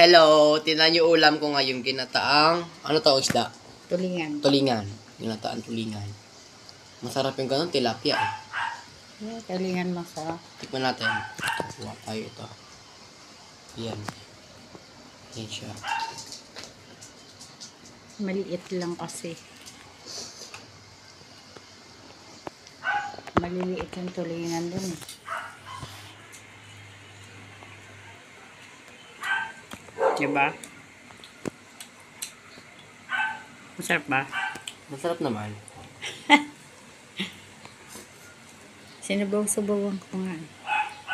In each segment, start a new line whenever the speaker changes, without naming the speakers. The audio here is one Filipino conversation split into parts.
Hello! Tinan niyo ulam ko ngayon, ginataang, ano to, isda?
Tulingan.
Tulingan. Ginataang tulingan. Masarap yung ganun, tilapia.
Yeah, tulingan masarap.
Tikman natin. Kuha tayo ito. Yan. Yan siya.
Maliit lang kasi. Maliliit yung tulingan dun. Diba? Masarap ba?
Masarap naman.
Sinabaw-sabawan ko nga.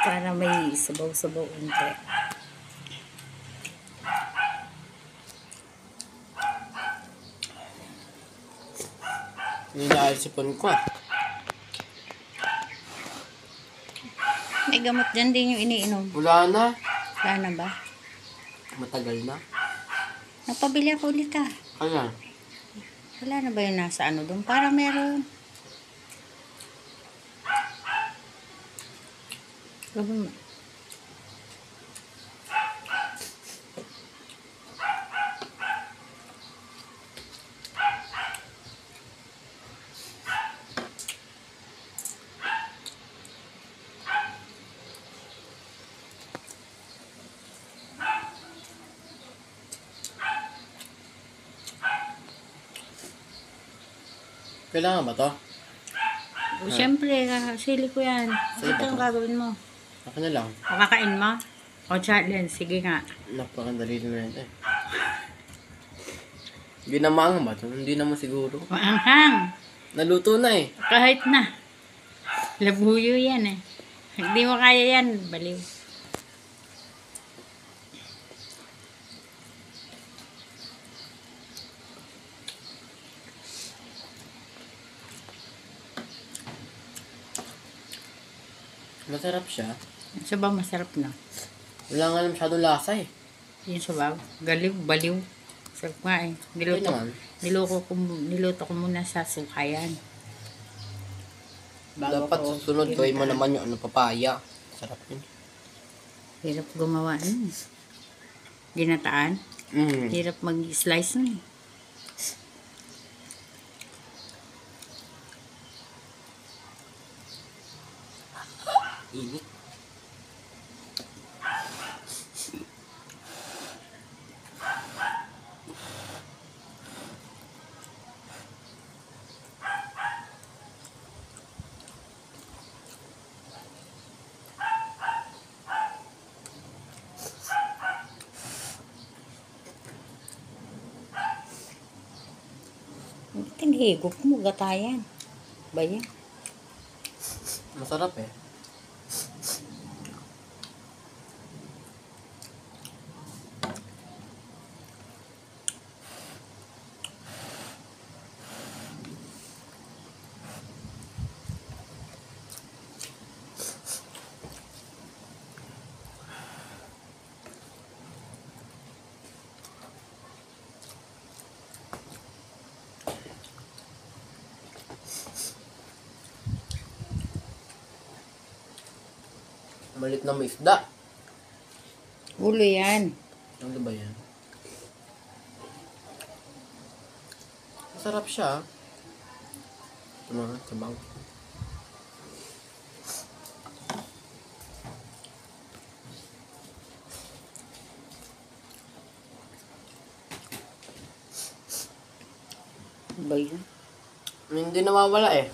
Para may sabaw-sabaw unti.
Hindi na sipon ko.
May gamot dyan din yung iniinom.
Wala na.
Wala na ba?
Matagal na.
Napabili ako ulit ah.
Kaya,
Wala na ba yung nasa ano doon? Para meron. Gawin mo.
kailangan ba to?
O, syempre, sili ko yan.
Sige,
Ito ang
ba?
gagawin mo.
Ako na lang.
Makakain mo? O, challenge. Sige nga.
Napakandali na rin eh. Ginamang ba to? Hindi naman siguro.
Maanghang.
Naluto na eh.
Kahit na. Labuyo yan eh. Hindi mo kaya yan. Baliw.
Masarap siya.
Yung sabaw masarap na.
Wala nga lang masyadong lasa eh.
Yung sabaw. Galiw. Baliw. Sarap nga eh.
Okay naman.
Niluto ko muna sa sukayan.
Dapat susunod gawin mo naman yung ano, papaya. Sarap yun.
Hirap gumawa. Ginataan. Hirap mag-slice nun.
Init.
Tinhigop mo, gatayan. Ba yan?
Masarap eh. Malit na may isda.
Ulo yan.
Ano ba yan? Masarap siya. Ano, sabang.
Ba yan?
Hindi nawawala eh.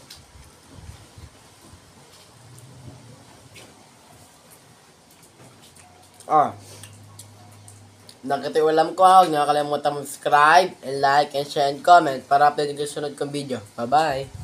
Nakatiwalam ko ha. Huwag niyo nakalimutan mag-subscribe and like and share and comment para update yung sunod kong video. Bye-bye!